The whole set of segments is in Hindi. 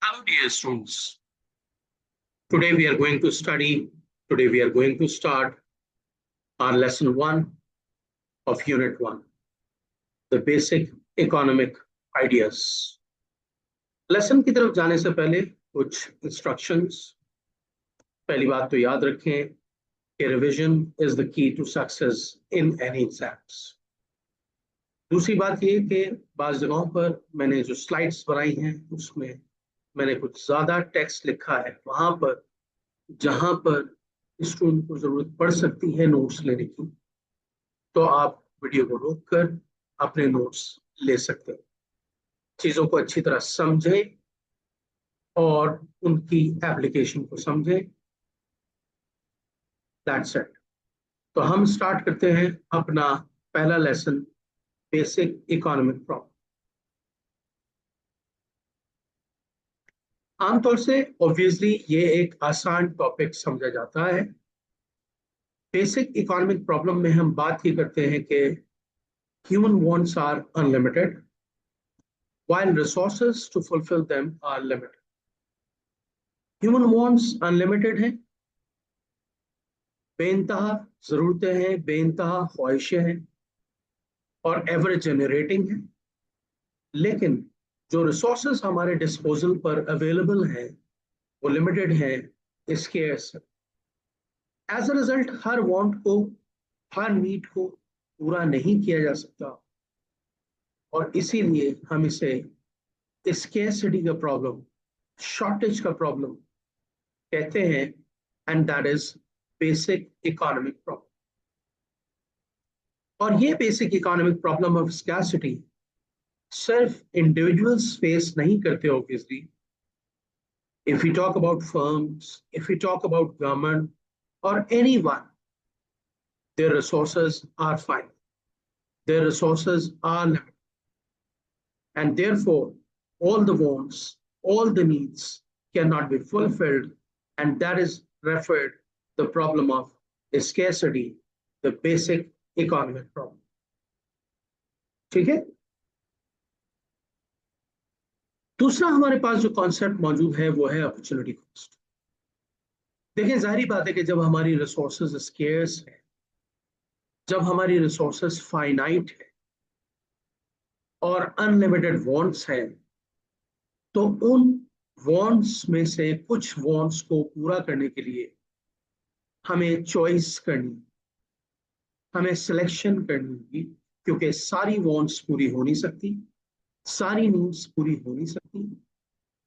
Hello, dear students. Today we are going to study, today we are going to start our lesson 1 of Unit 1, the basic economic ideas. Lesson की तरफ जाने से पहले कुछ इंस्ट्रक्शंस. पहली बात तो याद रखें कि revision is the key to success in any exams. दूसरी बात ये कि बाज़ जगहों पर मैंने जो स्लाइड्स बनाई हैं उसमें मैंने कुछ ज्यादा टेक्स्ट लिखा है. वहां पर जहां पर स्टूडेंट को जरूरत पड़ सकती है नोट्स लेने की, तो आप वीडियो को रोककर अपने नोट्स ले सकते हैं. चीजों को अच्छी तरह समझें और उनकी एप्लीकेशन को समझें. That's it. तो हम स्टार्ट करते हैं अपना पहला लेसन, बेसिक इकोनॉमिक प्रॉब्लम. आमतौर से ऑब्वियसली ये एक आसान टॉपिक समझा जाता है. बेसिक इकोनॉमिक प्रॉब्लम में हम बात ही करते हैं कि human wants are unlimited while resources to fulfill them are limited. Human wants unlimited है, बेइंतहा जरूरतें हैं, बेइंतहा ख्वाहिशें हैं और एवर जनरेटिंग है. लेकिन जो रिसोर्सेज हमारे डिस्पोजल पर अवेलेबल हैं वो लिमिटेड हैं. इसके एज अ रिजल्ट हर वांट को, हर नीड को पूरा नहीं किया जा सकता और इसीलिए हम इसे स्केर्सिटी का प्रॉब्लम, शॉर्टेज का प्रॉब्लम कहते हैं. And that is basic economic problem. और ये basic economic problem of scarcity सिर्फ इंडिविजुअल्स फेस नहीं करते. Obviously if we talk about firms, if we talk about government or anyone, their resources are finite, their resources are limited, and therefore all the wants, all the needs cannot be fulfilled, and that is referred the problem of scarcity, the basic economic problem. ठीक है. दूसरा हमारे पास जो कॉन्सेप्ट मौजूद है वो है अपॉर्चुनिटी कॉस्ट. देखिए जाहिर बात है कि जब हमारी रिसोर्सेज स्केर्स है, जब हमारी रिसोर्सेज फाइनाइट है और अनलिमिटेड वांट्स हैं, तो उन वांट्स में से कुछ वांट्स को पूरा करने के लिए हमें चॉइस करनी, हमें सिलेक्शन करनी होगी, क्योंकि सारी वांट्स पूरी हो नहीं सकती, सारी नीड्स पूरी हो नहीं सकती.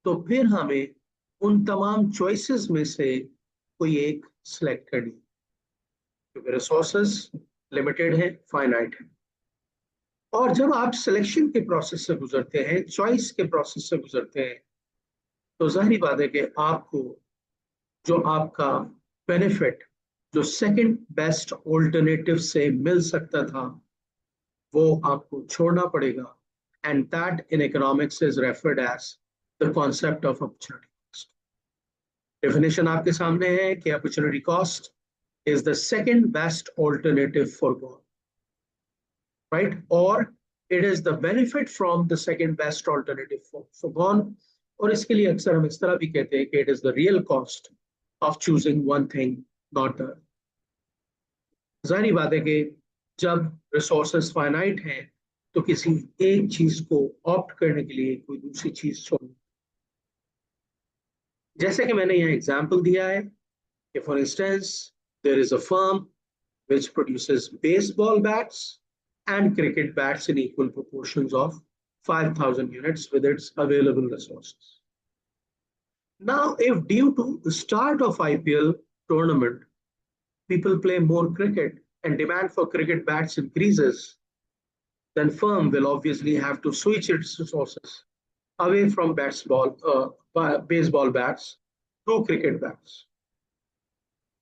तो फिर हमें उन तमाम चॉइसेस में से कोई एक सिलेक्ट करनी, क्योंकि रिसोर्सेस लिमिटेड है, फाइनाइट है. और जब आप सिलेक्शन के प्रोसेस से गुजरते हैं, चॉइस के प्रोसेस से गुजरते हैं, तो जाहिर बात है कि आपको जो आपका बेनिफिट, जो सेकंड बेस्ट ऑल्टरनेटिव से मिल सकता था, वो आपको छोड़ना पड़ेगा. And that in economics is referred as the concept of opportunity cost. Definition आपके सामने है कि opportunity cost is the second best alternative foregone, right? Or it is the benefit from the second best alternative foregone. और इसके लिए अक्सर हम इस तरह भी कहते हैं कि it is the real cost of choosing one thing, not the other. जाहिर बात है कि जब resources finite हैं, तो किसी एक चीज को ऑप्ट करने के लिए कोई दूसरी चीज छोड़नी. जैसे कि मैंने यहाँ एग्जांपल दिया है कि for instance there is a firm which produces baseball bats and cricket bats in equal proportions of 5,000 units with its available resources. Now, if due to the start of IPL tournament, people play more cricket and demand for cricket bats increases, then firm will obviously have to switch its resources away from baseball bats to cricket bats.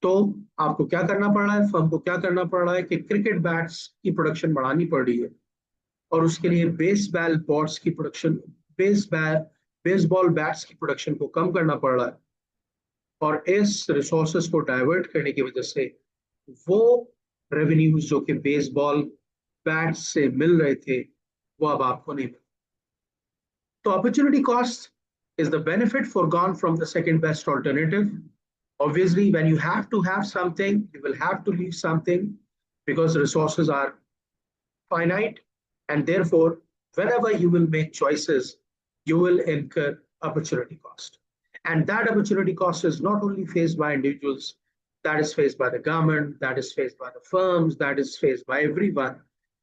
तो आपको क्या करना पड़ रहा है, फर्म को क्या करना पड़ रहा है कि क्रिकेट बैट्स की प्रोडक्शन बढ़ानी पड़ रही है और उसके लिए बेसबॉल बैट्स की प्रोडक्शन, बेसबॉल बैट्स की प्रोडक्शन को कम करना पड़ रहा है. और इस रिसोर्सेस को डाइवर्ट करने की वजह से वो रेवेन्यूज जो कि बेसबॉल बैट्स से मिल रहे थे वो अब आपको नहीं मिल. तो opportunity cost is the benefit foregone from the second best alternative. Obviously, when you have to have something, you will have to leave something because resources are finite, and therefore, whenever you will make choices, you will incur opportunity cost. And that opportunity cost is not only faced by individuals, that is faced by the government, that is faced by the firms, that is faced by everyone,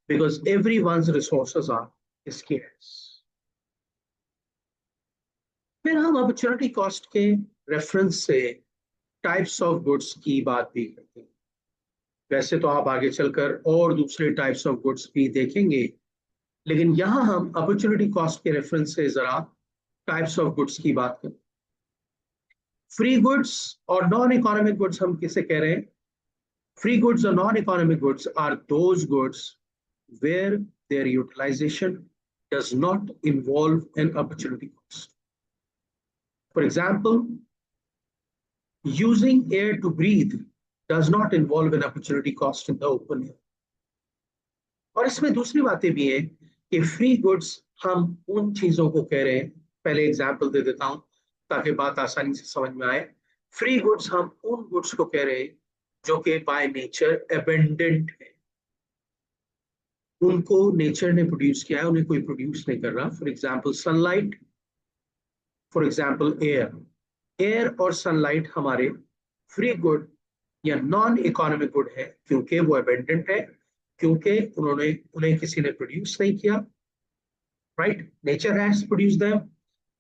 because everyone's resources are scarce. फिर हम अपॉर्चुनिटी कॉस्ट के रेफरेंस से टाइप्स ऑफ गुड्स की बात भी करते हैं. वैसे तो आप आगे चलकर और दूसरे टाइप्स ऑफ गुड्स भी देखेंगे, लेकिन यहां हम अपॉर्चुनिटी कॉस्ट के रेफरेंस से जरा टाइप्स ऑफ गुड्स की बात करें. फ्री गुड्स और नॉन इकोनॉमिक गुड्स हम किसे कह रहे हैं? फ्री गुड्स और non economic goods are those goods where their utilization does not involve an opportunity cost. For example, using air to breathe does not involve an opportunity cost in the open air. और इसमें दूसरी बातें भी हैं कि फ्री गुड्स हम उन चीजों को कह रहे हैं, पहले एग्जांपल दे देता हूं ताकि बात आसानी से समझ में आए. फ्री गुड्स हम उन गुड्स को कह रहे हैं जो कि बाय नेचर एबेंडेंट है, उनको नेचर ने प्रोड्यूस किया है, उन्हें कोई प्रोड्यूस नहीं कर रहा. For example sunlight, for example air. Air और सनलाइट हमारे फ्री गुड या नॉन इकोनॉमिक गुड है क्योंकि वो एबेंडेंट है, क्योंकि उन्हें किसी ने प्रोड्यूस नहीं किया. Right, nature has produced them,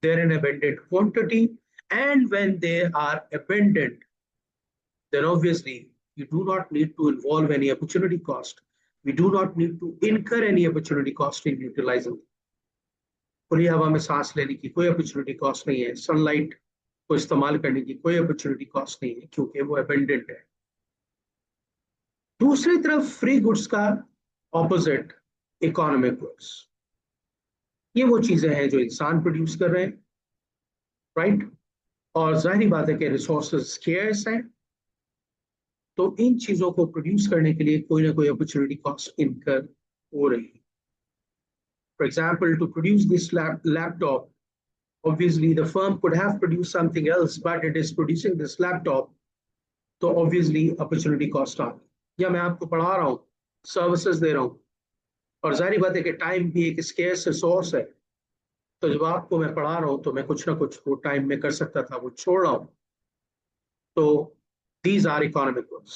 they are in abundant quantity, and when they are abundant, then obviously you do not need to involve any opportunity cost. We do not need to incur any opportunity cost in utilizing. खुली हवा में सांस लेने की कोई अपॉर्चुनिटी कॉस्ट नहीं है, सनलाइट को इस्तेमाल करने की कोई अपॉर्चुनिटी कॉस्ट नहीं है क्योंकि वो एबेंडेंट है. दूसरी तरफ फ्री गुड्स का ऑपोजिट इकोनॉमिक गुड्स. ये वो चीजें हैं जो इंसान प्रोड्यूस कर रहे हैं, राइट, और जाहिर बात है कि रिसोर्सेज स्केर्स हैं, तो इन चीजों को प्रोड्यूस करने के लिए कोई ना कोई अपॉर्चुनिटी कॉस्ट इनकर हो रही है. For example, to produce this laptop, obviously the firm could have produced something else, but it is producing this laptop, तो obviously opportunity cost आ गई. या मैं आपको पढ़ा रहा हूँ, सर्विसेज दे रहा हूँ, और जाहिर बात है कि टाइम भी एक स्केर्स रिसोर्स है, तो जब आपको मैं पढ़ा रहा हूँ तो मैं कुछ ना कुछ वो टाइम में कर सकता था, वो छोड़ रहा हूँ. तो these are economic goods.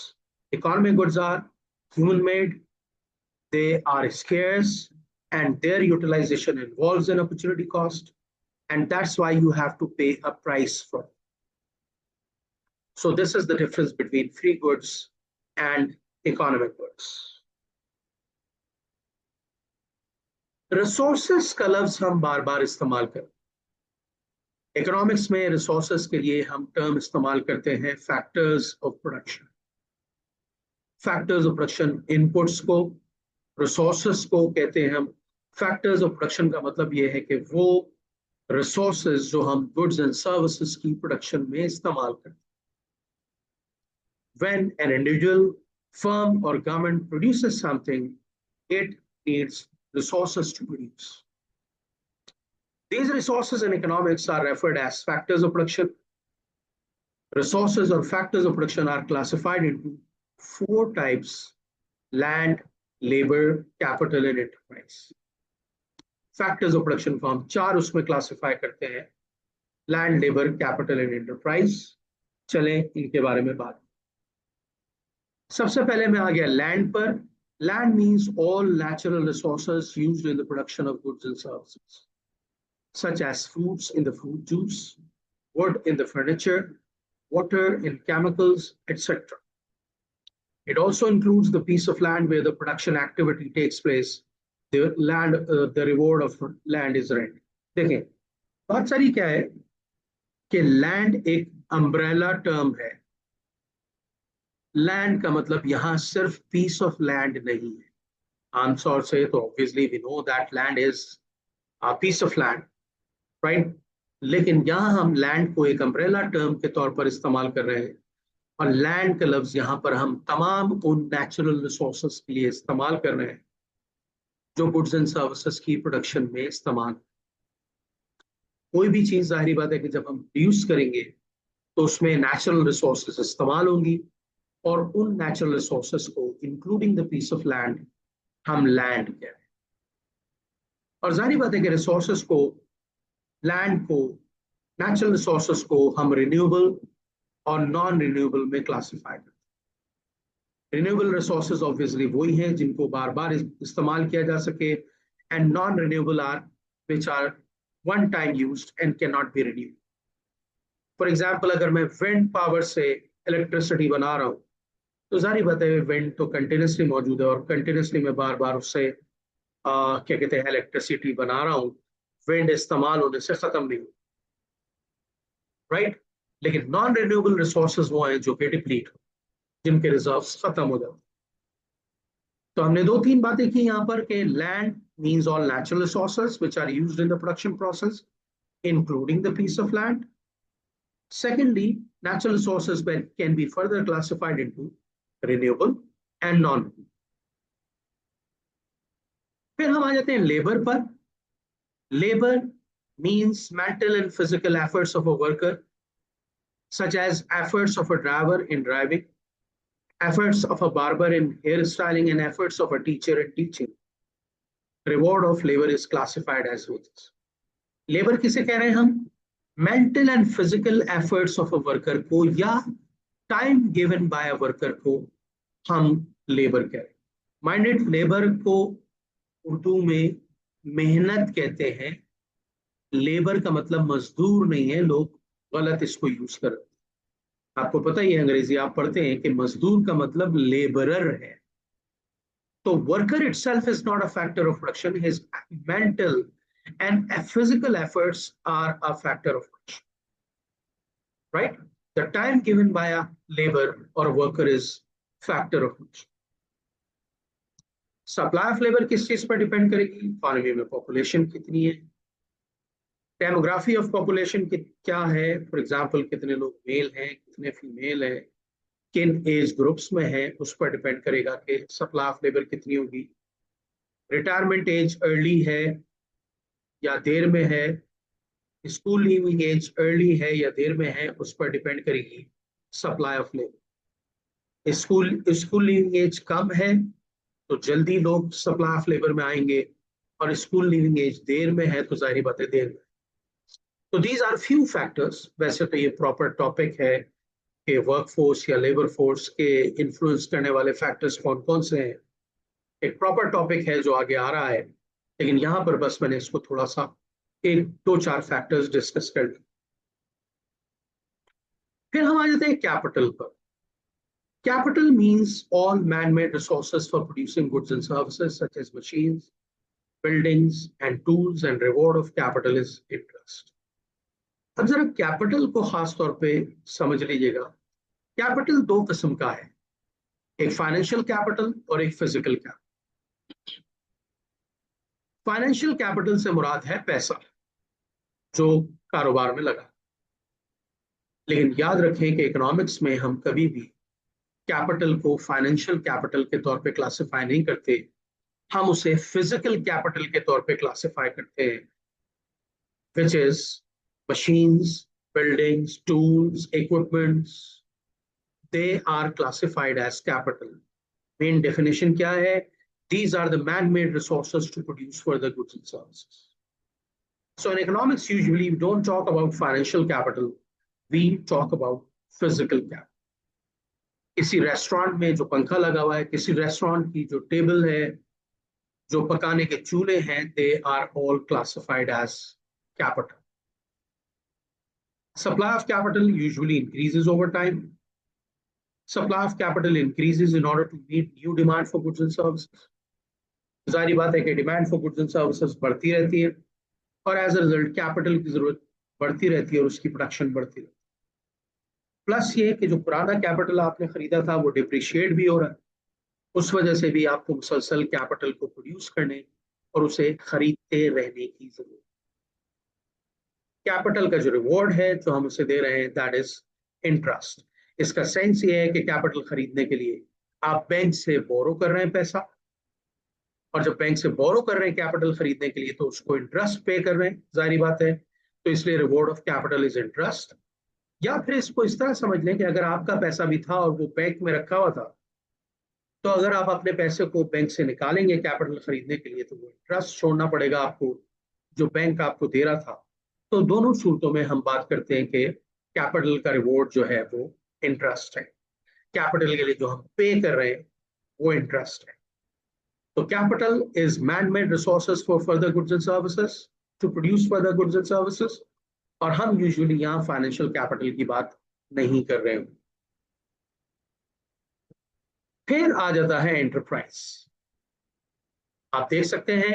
Economic goods are human made, they are scarce, and their utilization involves an opportunity cost, and that's why you have to pay a price for it. So this is the difference between free goods and economic goods. Resources का लफ्ज हम बार बार इस्तेमाल करें. इकोनॉमिक्स में रिसोर्सेज के लिए हम टर्म इस्तेमाल करते हैं factors of production. Factors of production inputs को, रिसोर्सेज को कहते हैं हम. फैक्टर्स ऑफ प्रोडक्शन का मतलब ये है कि वो रिसोर्सेज जो हम गुड्स एंड सर्विसेज की प्रोडक्शन में इस्तेमाल करते हैं. When an individual, firm or government produces something, it needs resources to produce. These resources in economics are referred as factors of production. Resources or factors of production are classified into 4 types: land, labor, capital and enterprise. Factors of production को हम 4 उसमें क्लासिफाई करते हैं: land, labour, capital and enterprise. चलें इनके बारे में बात. सबसे पहले मैं आ गया लैंड पर. Land means all natural resources used in the production of goods and services, such as fruits in the fruit juice, wood in the furniture, water in chemicals, etc. It also includes the piece of land where the production activity takes place. The land, the reward of land is rent. देखें, बात सारी क्या है कि लैंड एक अम्ब्रेला टर्म है. लैंड का मतलब यहां सिर्फ पीस ऑफ लैंड नहीं है. आमतौर से तो obviously we know that land is a piece of land, right, लेकिन यहां हम लैंड को एक अम्ब्रेला टर्म के तौर पर इस्तेमाल कर रहे हैं, और लैंड का लफ्ज यहां पर हम तमाम उन नेचुरल रिसोर्सेज के लिए इस्तेमाल कर रहे हैं जो गुड्स एंड सर्विसेज की प्रोडक्शन में इस्तेमाल. कोई भी चीज जाहिर बात है कि जब हम प्रोड्यूस करेंगे तो उसमें नेचुरल रिसोर्सेज इस्तेमाल होंगी, और उन नेचुरल रिसोर्सेज को including the piece of land हम लैंड कहते हैं। और जाहिर बात है कि रिसोर्सेज को, लैंड को, नेचुरल रिसोर्सेज को हम रिन्यूएबल और नॉन रिन्यूएबल में क्लासिफाई करते हैं। रिन्यूएबल रिसोर्सेज ऑब्वियसली वही हैं जिनको बार बार इस्तेमाल किया जा सके, and non renewable are which are one time used and can not be renewed. For example, अगर मैं विंड पावर से इलेक्ट्रिसिटी बना रहा हूँ तो जाहिर बात है विंड तो कंटिन्यूसली मौजूद है, और कंटिन्यूसली मैं बार बार उससे क्या कहते हैं इलेक्ट्रिसिटी बना रहा हूँ, विंड इस्तेमाल होने से खत्म नहीं हो, राइट। लेकिन नॉन रिन्यूएबल रिसोर्सेज वो हैं जो कि डिप्लीट हो, जिनके रिजर्व्स खत्म हो जाते। तो हमने दो तीन बातें की यहाँ पर कि land means all natural resources which are used in the production process including the piece of land. Secondly, natural resources can be further classified into renewable and non-renewable. फिर हम आ जाते हैं लेबर पर। Labour means mental and physical efforts of a worker, such as efforts of a driver in driving, efforts of a barber in hairstyling, and efforts of a teacher in teaching. Reward of labor is classified as wages. Labour किसे कह रहे हैं हम? Mental and physical efforts of a worker को या time given by a worker को हम लेबर कह रहे हैं। माइंडेड, लेबर को उर्दू में मेहनत कहते हैं। लेबर का मतलब मजदूर नहीं है, लोग गलत इसको यूज कर रहे हैं। आपको पता ही है, अंग्रेजी आप पढ़ते हैं कि मजदूर का मतलब लेबरर है। तो worker itself is not a factor of production, his mental and physical efforts are a factor of production, right? The time given by a labor or a worker is factor of production. Supply of labour किस चीज पर डिपेंड करेगी? इकोनॉमी में पॉपुलेशन कितनी है, डेमोग्राफी ऑफ पॉपुलेशन क्या है, फॉर एग्जांपल कितने लोग मेल हैं, कितने फीमेल हैं, किन एज ग्रुप्स में है, उस पर डिपेंड करेगा कि सप्लाई ऑफ लेबर कितनी होगी। रिटायरमेंट एज अर्ली है या देर में है, स्कूल लीविंग एज अर्ली है या देर में है, उस पर डिपेंड करेगी supply of labour. School leaving age कम है तो जल्दी लोग सप्लाई ऑफ लेबर में आएंगे, और स्कूल लीविंग एज देर में है तो जाहिर बात है देर में। तो दीज आर फ्यू फैक्टर्स। वैसे तो ये प्रॉपर टॉपिक है कि वर्कफोर्स या लेबर फोर्स के इन्फ्लुएंस करने वाले फैक्टर्स कौन कौन से हैं, एक प्रॉपर टॉपिक है जो आगे आ रहा है, लेकिन यहाँ पर बस मैंने इसको थोड़ा सा एक दो चार फैक्टर्स डिस्कस कर लिए। फिर हम आ जाते हैं कैपिटल पर। Capital means all man made resources for producing goods and services such as machines, buildings and tools, and reward of capital is interest. अब जरा कैपिटल को खास तौर पे समझ लीजिएगा। कैपिटल दो किस्म का है, एक फाइनेंशियल कैपिटल और एक फिजिकल कैपिटल। फाइनेंशियल कैपिटल से मुराद है पैसा जो कारोबार में लगा। लेकिन याद रखें कि इकोनॉमिक्स में हम कभी भी कैपिटल को फाइनेंशियल कैपिटल के तौर पे क्लासिफाई नहीं करते, हम उसे फिजिकल कैपिटल के तौर पे क्लासिफाई करते हैं, which is machines, buildings, tools, equipments, they are classified as capital. Main definition क्या है? These are the man-made resources to produce further goods and services. So in economics, usually we don't talk about financial capital, we talk about physical capital. किसी रेस्टोरेंट में जो पंखा लगा हुआ है, किसी रेस्टोरेंट की जो टेबल है, जो पकाने के चूल्हे हैं, they are all classified as capital. Supply of capital usually increases over time. Supply of capital increases in order to meet new demand for goods and services. जाहिर बात है कि demand for goods and services बढ़ती रहती है, और एज अ रिजल्ट कैपिटल की जरूरत बढ़ती रहती है और उसकी प्रोडक्शन बढ़ती रहती है। प्लस ये कि जो पुराना कैपिटल आपने खरीदा था वो डिप्रिशिएट भी हो रहा है, उस वजह से भी आपको मुसलसल कैपिटल को प्रोड्यूस करने और उसे खरीदते रहने की जरूरत। कैपिटल का जो रिवॉर्ड है जो हम उसे दे रहे हैं, दैट इज इंटरेस्ट। इसका सेंस ये है कि कैपिटल खरीदने के लिए आप बैंक से बोरो कर रहे हैं पैसा, और जब बैंक से बोरो कर रहे हैं कैपिटल खरीदने के लिए तो उसको इंटरेस्ट पे कर रहे हैं, जाहिर बात है। तो इसलिए reward of capital is interest. या फिर इसको इस तरह समझ लें कि अगर आपका पैसा भी था और वो बैंक में रखा हुआ था, तो अगर आप अपने पैसे को बैंक से निकालेंगे कैपिटल खरीदने के लिए, तो वो इंटरेस्ट छोड़ना पड़ेगा आपको जो बैंक आपको दे रहा था। तो दोनों सूरतों में हम बात करते हैं कि कैपिटल का रिवॉर्ड जो है वो इंटरेस्ट है, कैपिटल के लिए जो हम पे कर रहे हैं वो इंटरेस्ट है। तो capital is man made resources for further goods and services, to produce further goods and services. और हम यूजुअली यहाँ फाइनेंशियल कैपिटल की बात नहीं कर रहे हैं। फिर आ जाता है एंटरप्राइज। आप देख सकते हैं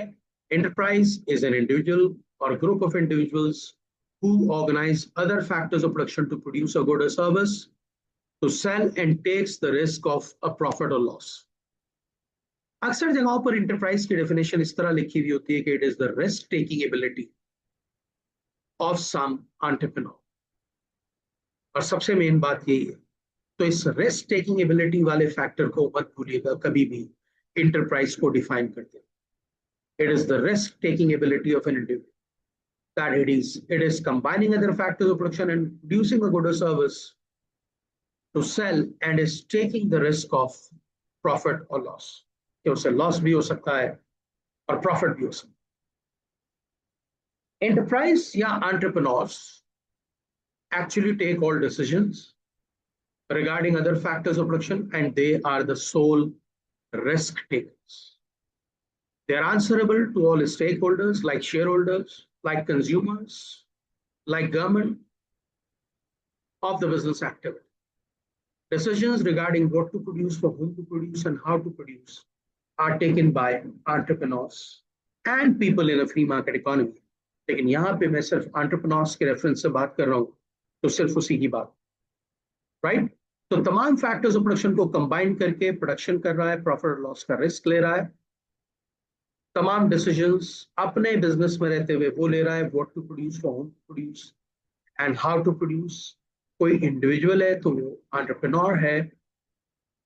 एंटरप्राइज इज एन इंडिविजुअल और group of individuals who organize other factors of production to produce a good or service, to sell and takes the risk of a profit or loss. अक्सर जगहों पर इंटरप्राइज की डेफिनेशन इस तरह लिखी हुई होती है कि it is the risk taking ability of some entrepreneur. और सबसे मेन बात यही है, तो इस रिस्क टेकिंग एबिलिटी वाले फैक्टर को मत भूलिएगा कभी भी इंटरप्राइज को डिफाइन करते हैं। It is the risk-taking ability of an individual, that it is combining other factors of production and producing a good or service to sell, and is taking the risk of profit or loss. कि उसे लॉस भी हो सकता है और प्रॉफिट भी हो सकता है। Enterprise या entrepreneurs actually take all decisions regarding other factors of production, and they are the sole risk takers. They are answerable to all stakeholders, like shareholders, like consumers, like government of the business activity. Decisions regarding what to produce, for whom to produce, and how to produce are taken by entrepreneurs and people in a free market economy. लेकिन यहाँ पे मैं सिर्फ entrepreneurs के रेफरेंस से बात कर रहा हूँ, तो सिर्फ उसी की बात, राइट? तो तमाम फैक्टर्स ऑफ प्रोडक्शन को कंबाइन करके प्रोडक्शन कर रहा है, प्रॉफिट और लॉस का रिस्क ले रहा है, तमाम डिसीजंस अपने बिजनेस में रहते हुए वो ले रहा है, what to produce, for whom to produce and how to produce. कोई इंडिविजुअल है तो वो एंटरप्रेन्योर है,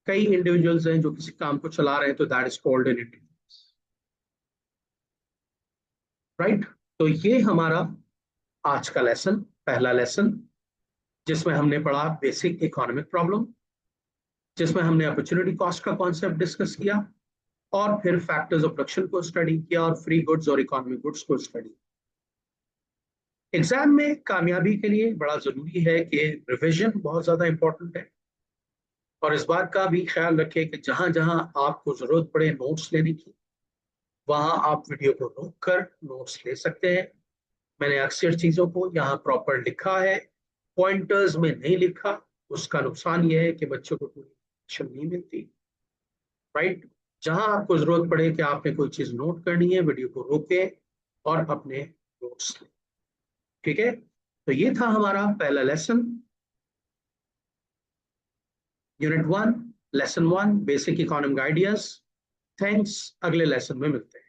कई इंडिविजुअल्स हैं जो किसी काम को चला रहे हैं, तो that is called an enterprise, right? तो ये हमारा आज का लेसन, पहला लेसन, जिसमें हमने पढ़ा बेसिक इकोनॉमिक प्रॉब्लम, जिसमें हमने अपॉर्चुनिटी कॉस्ट का कॉन्सेप्ट डिस्कस किया, और फिर फैक्टर्स ऑफ प्रोडक्शन को स्टडी किया, और फ्री गुड्स और इकोनॉमिक गुड्स को स्टडी। एग्जाम में कामयाबी के लिए बड़ा जरूरी है कि रिवीजन बहुत ज्यादा इंपॉर्टेंट है, और इस बात का भी ख्याल रखें कि जहां जहां आपको जरूरत पड़े नोट्स लेने की, वहां आप वीडियो को रोक कर नोट्स ले सकते हैं। मैंने अक्सर चीजों को यहाँ प्रॉपर लिखा है, पॉइंटर्स में नहीं लिखा। उसका नुकसान यह है कि बच्चों को पूरी नहीं मिलती, राइट? जहां आपको जरूरत पड़े कि आपने कोई चीज नोट करनी है, वीडियो को रोके और अपने नोट्स लें, ठीक है? तो ये था हमारा पहला lesson, unit 1, lesson 1, basic economic ideas. Thanks, अगले लेसन में मिलते हैं।